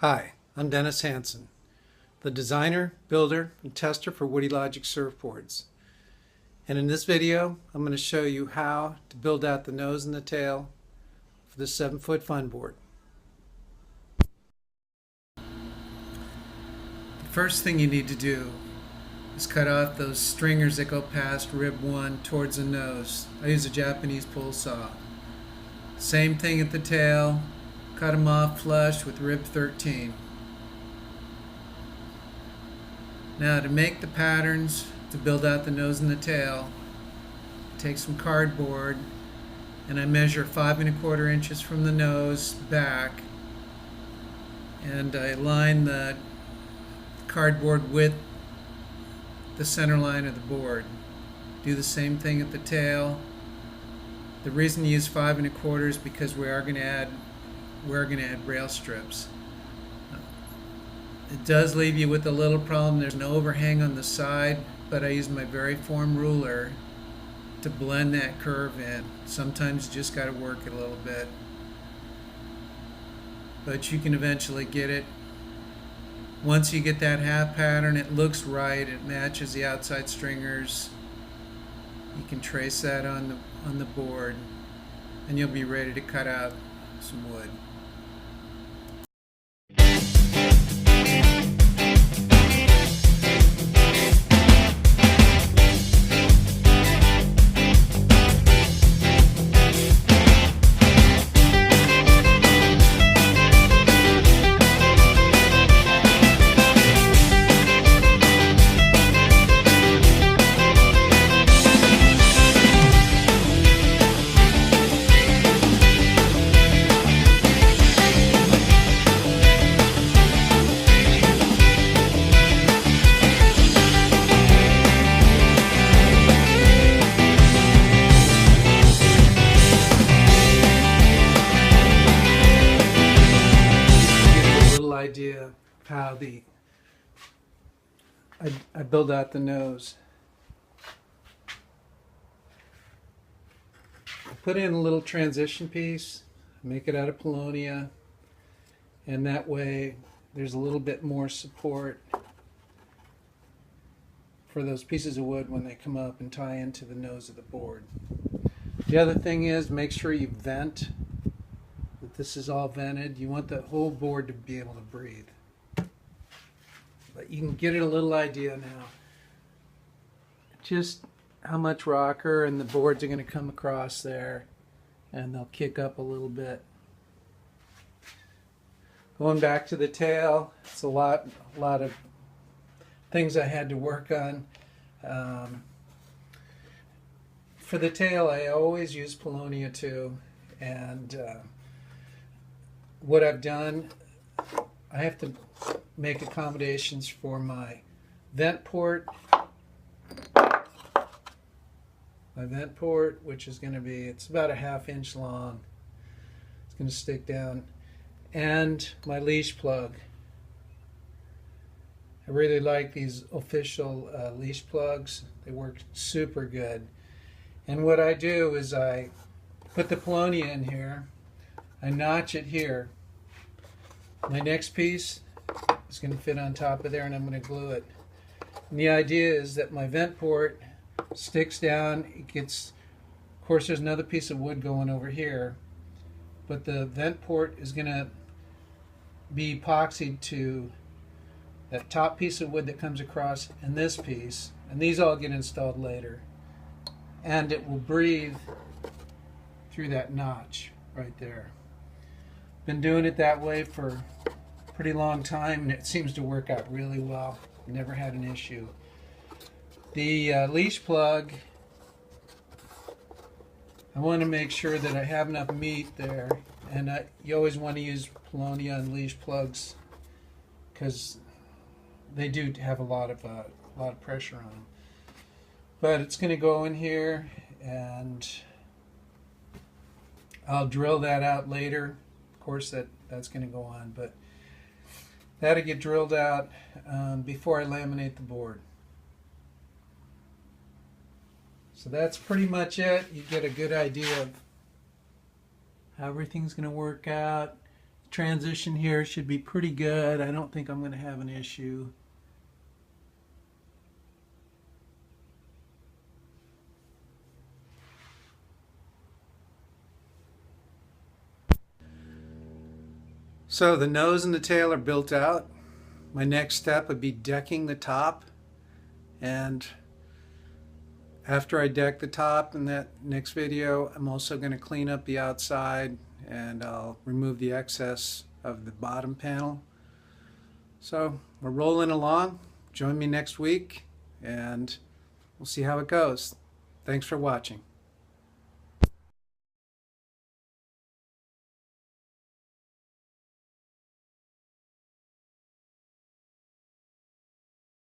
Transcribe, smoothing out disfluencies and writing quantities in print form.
Hi, I'm Dennis Hansen, the designer, builder, and tester for Woody Logic surfboards. And in this video, I'm going to show you how to build out the nose and the tail for this 7-foot funboard. The first thing you need to do is cut off those stringers that go past rib 1 towards the nose. I use a Japanese pull saw. Same thing at the tail. Cut them off flush with rib 13. Now to make the patterns to build out the nose and the tail, take some cardboard and I measure 5 1/4 inches from the nose back, and I line the cardboard with the center line of the board. Do the same thing at the tail. The reason you use 5 1/4 is because we're going to add rail strips. It does leave you with a little problem. There's an overhang on the side, but I use my very form ruler to blend that curve in. Sometimes you just got to work it a little bit, but you can eventually get it. Once you get that half pattern, it looks right, it matches the outside stringers, you can trace that on the board and you'll be ready to cut out some wood. Idea of how I build out the nose. I put in a little transition piece, make it out of Polonia, and that way there's a little bit more support for those pieces of wood when they come up and tie into the nose of the board. The other thing is, make sure you vent. This is all vented. You want the whole board to be able to breathe. But you can get it a little idea now. Just how much rocker and the boards are going to come across there, and they'll kick up a little bit. Going back to the tail, it's a lot of things I had to work on. For the tail, I always use Polonia too, and what I've done, I have to make accommodations for my vent port. My vent port, which is going to be, it's about a 1/2 inch long. It's going to stick down. And my leash plug. I really like these official leash plugs. They work super good. And what I do is I put the Polonia in here. I notch it here. My next piece is going to fit on top of there, and I'm going to glue it. And the idea is that my vent port sticks down. It gets, of course, there's another piece of wood going over here, but the vent port is going to be epoxied to that top piece of wood that comes across and this piece, and these all get installed later. And it will breathe through that notch right there. Been doing it that way for a pretty long time, and it seems to work out really well. Never had an issue. The leash plug, I want to make sure that I have enough meat there, and you always want to use Polonia and leash plugs because they do have a lot of pressure on them. But it's going to go in here, and I'll drill that out later. Of course, that's going to go on, but that'll get drilled out before I laminate the board. So that's pretty much it. You get a good idea of how everything's going to work out. transition here should be pretty good. I don't think I'm going to have an issue. So the nose and the tail are built out. My next step would be decking the top, and after I deck the top in that next video, I'm also going to clean up the outside and I'll remove the excess of the bottom panel. So we're rolling along. Join me next week and we'll see how it goes. Thanks for watching.